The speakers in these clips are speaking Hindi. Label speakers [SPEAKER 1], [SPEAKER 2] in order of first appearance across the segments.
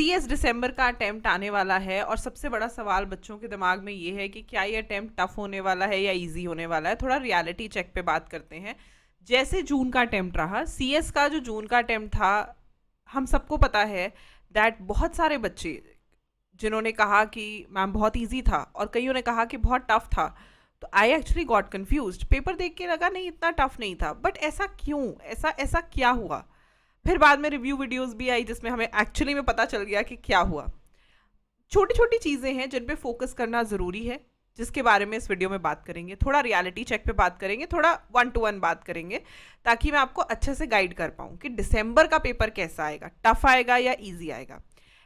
[SPEAKER 1] CS दिसंबर का अटेम्प्ट आने वाला है और सबसे बड़ा सवाल बच्चों के दिमाग में ये है कि क्या ये अटेम्प्ट टफ होने वाला है या इजी होने वाला है। थोड़ा रियलिटी चेक पे बात करते हैं। जैसे जून का अटेम्प्ट रहा, CS का जो जून का अटेम्प्ट था, हम सबको पता है दैट बहुत सारे बच्चे जिन्होंने कहा कि मैम बहुत इजी था और कईयों ने कहा कि बहुत टफ था। तो I actually got confused. Paper देख के लगा नहीं इतना टफ नहीं था, बट ऐसा क्यों, ऐसा ऐसा क्या हुआ। फिर बाद में रिव्यू वीडियोस भी आई जिसमें हमें एक्चुअली में पता चल गया कि क्या हुआ। छोटी छोटी चीज़ें हैं जिन पे फोकस करना ज़रूरी है, जिसके बारे में इस वीडियो में बात करेंगे। थोड़ा रियलिटी चेक पे बात करेंगे, थोड़ा 1 to 1 बात करेंगे, ताकि मैं आपको अच्छे से गाइड कर पाऊँ कि दिसंबर का पेपर कैसा आएगा, टफ आएगा या ईजी आएगा।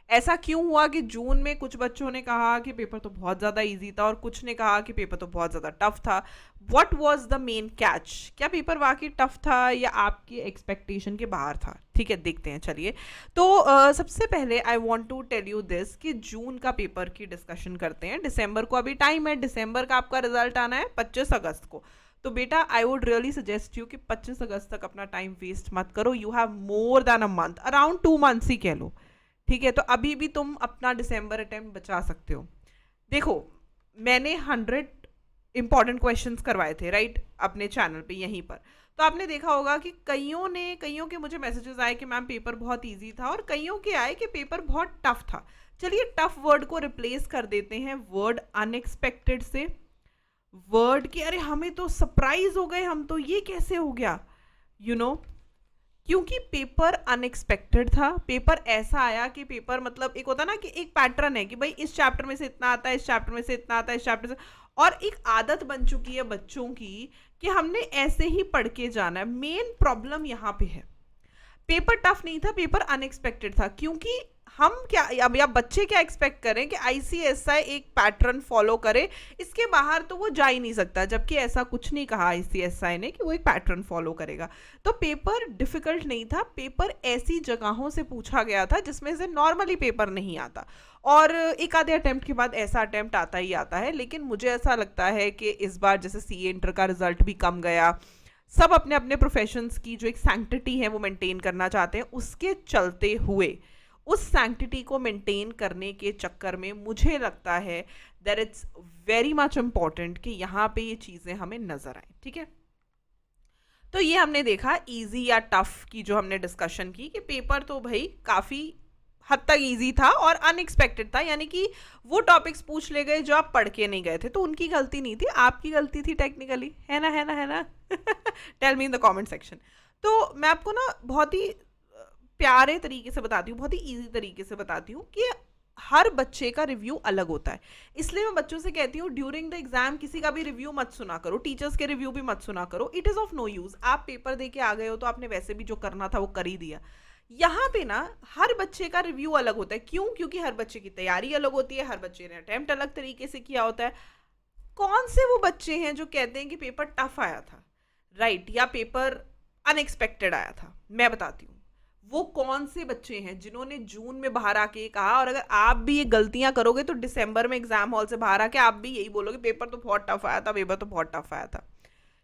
[SPEAKER 1] ऐसा क्यों हुआ कि जून में कुछ बच्चों ने कहा कि पेपर तो बहुत ज़्यादा इजी था और कुछ ने कहा कि पेपर तो बहुत ज़्यादा टफ था। What was the main catch? क्या पेपर वाकई टफ था या आपके एक्सपेक्टेशन के बाहर था? ठीक है, देखते हैं, चलिए। तो सबसे पहले I want to tell you this कि जून का पेपर की डिस्कशन करते हैं। दिसंबर को अभी टाइम है, दिसंबर का आपका रिजल्ट आना है 25 अगस्त को। तो बेटा I would really suggest you कि 25 अगस्त तक अपना टाइम वेस्ट मत करो। You have more than a month, around 2 months ही कह लो। ठीक है, तो अभी भी तुम अपना दिसंबर अटेम्प्ट बचा सकते हो। देखो, मैंने 100 इंपॉर्टेंट क्वेश्चंस करवाए थे राइट, अपने चैनल पे यहीं पर। तो आपने देखा होगा कि कईयों के मुझे मैसेजेस आए कि मैम पेपर बहुत इजी था, और कईयों के आए कि पेपर बहुत टफ था। चलिए टफ वर्ड को रिप्लेस कर देते हैं वर्ड अनएक्सपेक्टेड से। वर्ड कि अरे हमें तो सरप्राइज हो गए, हम तो ये कैसे हो गया, यू नो। क्योंकि पेपर अनएक्सपेक्टेड था। पेपर ऐसा आया कि पेपर मतलब एक होता ना कि एक पैटर्न है कि भाई इस चैप्टर में से इतना आता है, इस चैप्टर में से इतना आता है, इस चैप्टर से, और एक आदत बन चुकी है बच्चों की कि हमने ऐसे ही पढ़ के जाना है। मेन प्रॉब्लम यहाँ पे है, पेपर टफ नहीं था, पेपर अनएक्सपेक्टेड था। क्योंकि हम क्या, अब या बच्चे क्या एक्सपेक्ट करें कि ICSI एक पैटर्न फॉलो करे, इसके बाहर तो वो जा ही नहीं सकता। जबकि ऐसा कुछ नहीं कहा ICSI ने कि वो एक पैटर्न फॉलो करेगा। तो पेपर डिफिकल्ट नहीं था, पेपर ऐसी जगहों से पूछा गया था जिसमें से नॉर्मली पेपर नहीं आता। और एक आधे अटेम्प्ट के बाद ऐसा अटेम्प्ट आता ही आता है। लेकिन मुझे ऐसा लगता है कि इस बार जैसे CA इंटर का रिजल्ट भी कम गया, सब अपने अपने प्रोफेशंस की जो एक सैंक्टिटी है वो मेंटेन करना चाहते हैं। उसके चलते हुए उस सैंक्टिटी को मेंटेन करने के चक्कर में मुझे लगता है that it's very much important कि यहाँ पे ये चीज़ें हमें नजर आए। ठीक है, तो ये हमने देखा इजी या टफ की जो हमने डिस्कशन की कि पेपर तो भाई काफ़ी हद तक इजी था और अनएक्सपेक्टेड था। यानी कि वो टॉपिक्स पूछ ले गए जो आप पढ़ के नहीं गए थे, तो उनकी गलती नहीं थी, आपकी गलती थी टेक्निकली, है ना, है ना, है ना। Tell me in the comment section. तो मैं आपको ना बहुत ही प्यारे तरीके से बताती हूँ, बहुत ही इजी तरीके से बताती हूँ कि हर बच्चे का रिव्यू अलग होता है। इसलिए मैं बच्चों से कहती हूँ ड्यूरिंग द एग्जाम किसी का भी रिव्यू मत सुना करो, टीचर्स के रिव्यू भी मत सुना करो। It is of no use. आप पेपर दे के आ गए हो तो आपने वैसे भी जो करना था वो कर ही दिया। यहाँ पे ना हर बच्चे का रिव्यू अलग होता है। क्यों? क्योंकि हर बच्चे की तैयारी अलग होती है, हर बच्चे ने अटेम्प्ट अलग तरीके से किया होता है। कौन से वो बच्चे हैं जो कहते हैं कि पेपर टफ आया था, राइट, या पेपर अनएक्सपेक्टेड आया था? मैं बताती हूँ वो कौन से बच्चे हैं जिन्होंने जून में बाहर आके ये कहा। और अगर आप भी ये गलतियां करोगे तो दिसंबर में एग्जाम हॉल से बाहर आके आप भी यही बोलोगे पेपर तो बहुत टफ आया था, पेपर तो बहुत टफ आया था,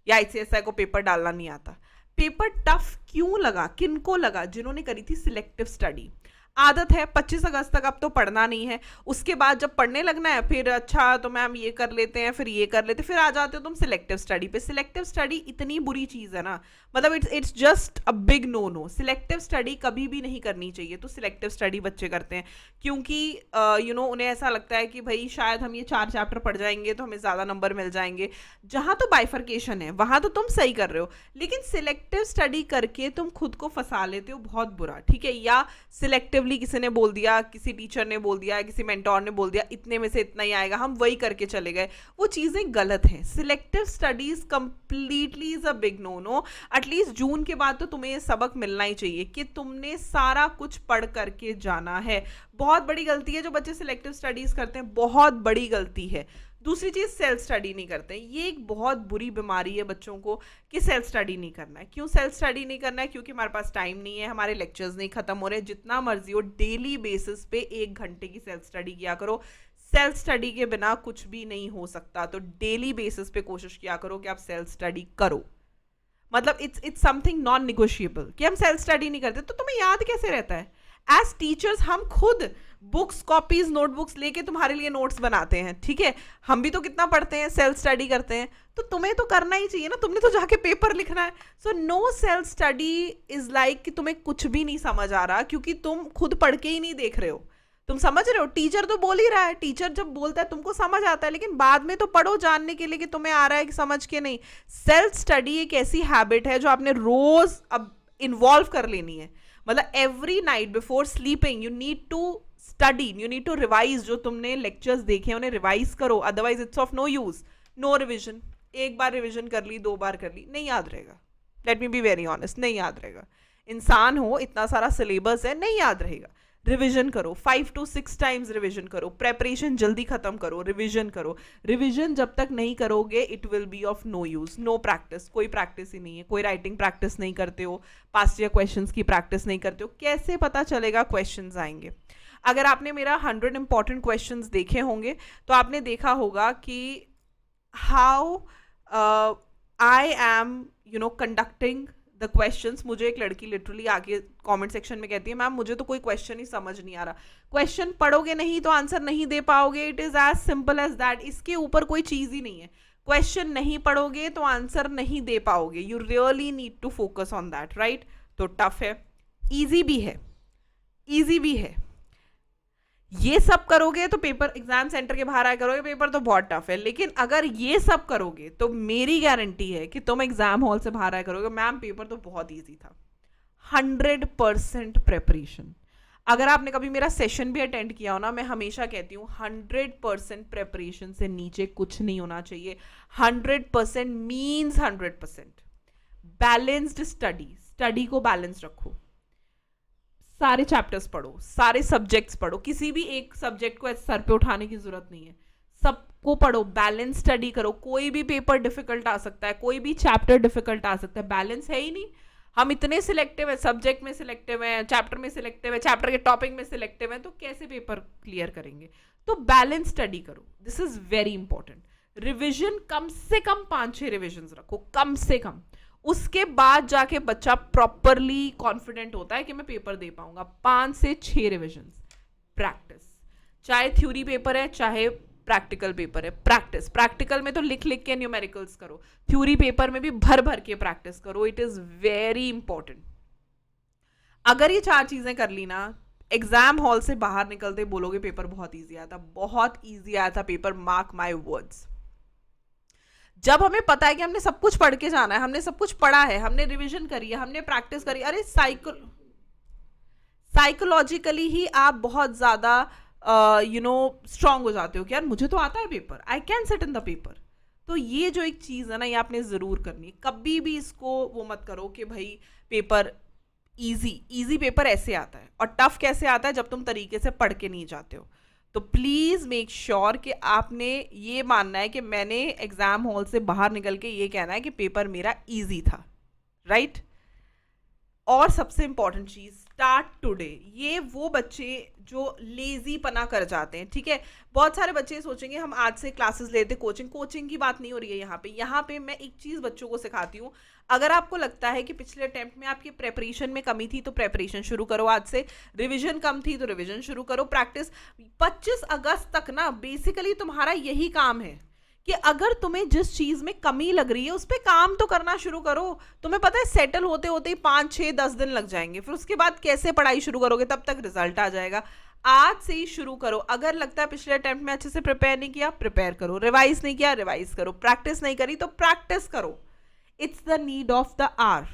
[SPEAKER 1] या ICSI को पेपर डालना नहीं आता। पेपर टफ क्यों लगा, किनको लगा? जिन्होंने करी थी सिलेक्टिव स्टडी। आदत है 25 अगस्त तक अब तो पढ़ना नहीं है, उसके बाद जब पढ़ने लगना है फिर अच्छा तो मैम ये कर लेते हैं, फिर ये कर लेते, फिर आ जाते हो तुम सिलेक्टिव स्टडी पे। सिलेक्टिव स्टडी इतनी बुरी चीज़ है ना, मतलब it's just a big no no. Selective study कभी भी नहीं करनी चाहिए। तो सिलेक्टिव स्टडी बच्चे करते हैं क्योंकि उन्हें ऐसा लगता है कि भाई शायद हम ये 4 चैप्टर पढ़ जाएंगे तो हमें ज़्यादा नंबर मिल जाएंगे। जहाँ तो बाइफर्केशन है वहाँ तो तुम सही कर रहे हो, लेकिन सिलेक्टिव स्टडी करके तुम खुद को फंसा लेते हो बहुत बुरा। ठीक है, या सिलेक्टिव किसी ने बोल दिया, किसी टीचर ने बोल दिया, किसी मेंटोर ने बोल दिया इतने में से इतना ही आएगा, हम वही करके चले गए, वो चीजें गलत हैं। Selective studies completely is a big no no. At least June के बाद तो तुम्हें ये सबक मिलना ही चाहिए कि तुमने सारा कुछ पढ़ करके जाना है। बहुत बड़ी गलती है जो बच्चे सिलेक्टिव स्टडीज करते हैं, बहुत बड़ी गलती है। दूसरी चीज़, सेल्फ स्टडी नहीं करते। ये एक बहुत बुरी बीमारी है बच्चों को कि सेल्फ स्टडी नहीं करना है। क्यों सेल्फ स्टडी नहीं करना है? क्योंकि हमारे पास टाइम नहीं है, हमारे लेक्चर्स नहीं खत्म हो रहे। जितना मर्जी हो डेली बेसिस पे 1 घंटे की सेल्फ स्टडी किया करो। सेल्फ स्टडी के बिना कुछ भी नहीं हो सकता। तो डेली बेसिस पे कोशिश किया करो कि आप सेल्फ स्टडी करो। मतलब इट्स समथिंग नॉन निगोशिएबल कि हम सेल्फ स्टडी नहीं करते तो तुम्हें याद कैसे रहता है? एज टीचर्स हम खुद बुक्स, कॉपीज, नोटबुक्स लेके तुम्हारे लिए नोट्स बनाते हैं, ठीक है, हम भी तो कितना पढ़ते हैं, सेल्फ स्टडी करते हैं, तो तुम्हें तो करना ही चाहिए ना, तुमने तो जाके पेपर लिखना है। So no self study is like कि तुम्हें कुछ भी नहीं समझ आ रहा क्योंकि तुम खुद पढ़ के ही नहीं देख रहे हो। तुम समझ रहे हो, टीचर तो बोल ही रहा है, टीचर जब बोलता है तुमको समझ आता है, लेकिन बाद में तो पढ़ो जानने के लिए कि तुम्हें आ रहा है कि समझ के नहीं। सेल्फ स्टडी एक ऐसी हैबिट है जो आपने रोज अब इन्वॉल्व कर लेनी है। मतलब every night before sleeping you need to study, you need to revise. जो तुमने लेक्चर्स देखे उन्हें रिवाइज करो, otherwise it's of no use. No revision, एक बार रिविजन कर ली, 2 बार कर ली, नहीं याद रहेगा। Let me be very honest, नहीं याद रहेगा। इंसान हो, इतना सारा सिलेबस है, नहीं याद रहेगा। रिविजन करो, 5 to 6 टाइम्स रिविजन करो, प्रेपरेशन जल्दी खत्म करो, रिविजन करो। रिविजन जब तक नहीं करोगे it will be of no use, no practice. कोई प्रैक्टिस ही नहीं है, कोई राइटिंग प्रैक्टिस नहीं करते हो, पास्ट ईयर क्वेश्चंस की प्रैक्टिस नहीं करते हो, कैसे पता चलेगा क्वेश्चंस आएंगे? अगर आपने मेरा 100 इंपॉर्टेंट क्वेश्चंस देखे होंगे तो आपने देखा होगा कि how I am conducting the questions. मुझे एक लड़की लिटरली आके कमेंट सेक्शन में कहती है, मैम मुझे तो कोई क्वेश्चन ही समझ नहीं आ रहा। क्वेश्चन पढ़ोगे नहीं तो आंसर नहीं दे पाओगे, it is as simple as that. इसके ऊपर कोई चीज ही नहीं है। क्वेश्चन नहीं पढ़ोगे तो आंसर नहीं दे पाओगे। You really need to focus on that, right? तो टफ है, ईजी भी है, ईजी भी है। ये सब करोगे तो पेपर एग्जाम सेंटर के बाहर आया करोगे, पेपर तो बहुत टफ है। लेकिन अगर ये सब करोगे तो मेरी गारंटी है कि तुम एग्जाम हॉल से बाहर आया करोगे, मैम पेपर तो बहुत इजी था। 100% प्रेपरेशन। अगर आपने कभी मेरा सेशन भी अटेंड किया हो ना, मैं हमेशा कहती हूँ 100% प्रेपरेशन से नीचे कुछ नहीं होना चाहिए। 100% मीन्स 100%। बैलेंस्ड स्टडी, स्टडी को बैलेंस रखो, सारे चैप्टर्स पढ़ो, सारे सब्जेक्ट्स पढ़ो, किसी भी एक सब्जेक्ट को सर पे उठाने की जरूरत नहीं है, सबको पढ़ो, बैलेंस स्टडी करो। कोई भी पेपर डिफिकल्ट आ सकता है, कोई भी चैप्टर डिफिकल्ट आ सकता है, बैलेंस है ही नहीं। हम इतने सिलेक्टिव है, सब्जेक्ट में सिलेक्टिव है, चैप्टर में सिलेक्टिव है, चैप्टर के टॉपिक में सिलेक्टिव है, तो कैसे पेपर क्लियर करेंगे? तो बैलेंस स्टडी करो, this is very important. Revision कम से कम 5-6 रिविजन रखो, कम से कम। उसके बाद जाके बच्चा प्रॉपरली कॉन्फिडेंट होता है कि मैं पेपर दे पाऊंगा। 5 से 6 रिविजन, प्रैक्टिस। चाहे थ्योरी पेपर है चाहे प्रैक्टिकल पेपर है, प्रैक्टिस। प्रैक्टिकल में तो लिख लिख के न्यूमेरिकल्स करो, थ्योरी पेपर में भी भर भर के प्रैक्टिस करो। It is very important. अगर ये 4 चीजें कर ली ना, एग्जाम हॉल से बाहर निकलते बोलोगे पेपर बहुत ईजी आया था, बहुत ईजी आया था पेपर, मार्क माई वर्ड्स। जब हमें पता है कि हमने सब कुछ पढ़ के जाना है, हमने सब कुछ पढ़ा है, हमने रिवीजन करी है, हमने प्रैक्टिस करी, अरे साइकोलॉजिकली ही आप बहुत ज्यादा स्ट्रांग हो जाते हो कि यार मुझे तो आता है paper, I can sit in the paper. तो ये जो एक चीज है ना, ये आपने जरूर करनी है। कभी भी इसको वो मत करो कि भाई पेपर इजी पेपर ऐसे आता है, और टफ कैसे आता है जब तुम तरीके से पढ़ के नहीं जाते हो। तो प्लीज मेक श्योर कि आपने ये मानना है कि मैंने एग्जाम हॉल से बाहर निकल के ये कहना है कि पेपर मेरा इजी था, राइट? और सबसे इंपॉर्टेंट चीज, स्टार्ट टुडे। ये वो बच्चे जो लेजी पना कर जाते हैं, ठीक है, बहुत सारे बच्चे सोचेंगे हम आज से क्लासेस लेते, कोचिंग की बात नहीं हो रही है यहाँ पे मैं एक चीज बच्चों को सिखाती हूँ। अगर आपको लगता है कि पिछले अटेम्प्ट में आपकी प्रेपरेशन में कमी थी तो प्रेपरेशन शुरू करो आज से, रिवीजन कम थी तो रिवीजन शुरू करो, प्रैक्टिस। 25 अगस्त तक ना बेसिकली तुम्हारा यही काम है कि अगर तुम्हें जिस चीज में कमी लग रही है उस पर काम तो करना शुरू करो। तुम्हें पता है सेटल होते होते ही 5-6-10 दिन लग जाएंगे, फिर उसके बाद कैसे पढ़ाई शुरू करोगे, तब तक रिजल्ट आ जाएगा। आज से ही शुरू करो। अगर लगता है पिछले अटेम्प्ट में अच्छे से प्रिपेयर नहीं किया, प्रिपेयर करो, रिवाइज नहीं किया, रिवाइज करो, प्रैक्टिस नहीं करी तो प्रैक्टिस करो। It's the need of the hour,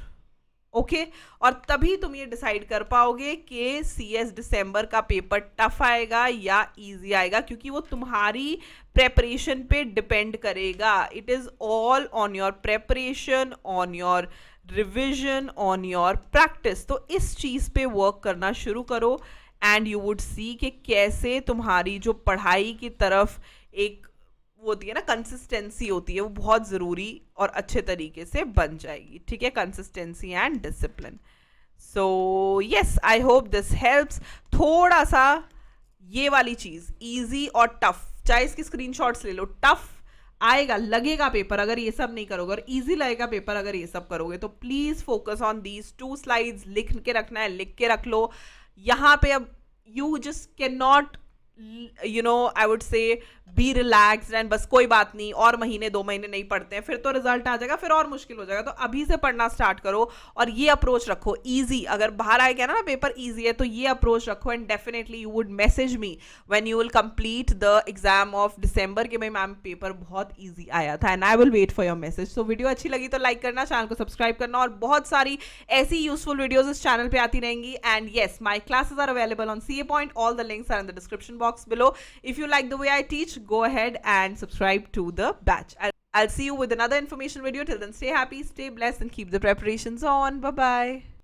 [SPEAKER 1] okay? और तभी तुम ये डिसाइड कर पाओगे कि CS दिसंबर का पेपर टफ आएगा या इजी आएगा, क्योंकि वो तुम्हारी प्रेपरेशन पे डिपेंड करेगा। It is all on your preparation, on your revision, on your practice. तो इस चीज पे वर्क करना शुरू करो एंड यू वुड सी कि कैसे तुम्हारी जो पढ़ाई की तरफ एक वो होती है ना, कंसिस्टेंसी होती है, वो बहुत ज़रूरी और अच्छे तरीके से बन जाएगी, ठीक है? Consistency and discipline. So yes, I hope this helps. थोड़ा सा ये वाली चीज़ इजी और टफ, चाहे इसकी स्क्रीनशॉट्स ले लो, टफ आएगा, लगेगा पेपर अगर ये सब नहीं करोगे, और इजी लगेगा पेपर अगर ये सब करोगे। तो please focus on these 2 slides, लिख के रखना है, लिख के रख लो। यहाँ पे अब you just can not I would say B relaxed and बस कोई बात नहीं, और महीने 2 महीने नहीं पढ़ते हैं फिर तो रिजल्ट आ जाएगा, फिर और मुश्किल हो जाएगा। तो अभी से पढ़ना स्टार्ट करो और ये अप्रोच रखो इजी। अगर बाहर आएगा ना पेपर इजी है तो ये अप्रोच रखो, and definitely you would message me when you will complete the exam of December कि भाई मैम पेपर बहुत ईजी आया था, and I will wait for your message. So video अच्छी लगी तो लाइक करना, चैनल को सब्सक्राइब करना, और बहुत सारी ऐसी यूजफुल वीडियोज इस चैनल पे आती रहेंगी। And yes, my classes are available on CA Point. All the links are in the description box below. If you like the way I teach, go ahead and subscribe to the batch. I'll see you with another information video. Till then, stay happy, stay blessed, and keep the preparations on. Bye bye.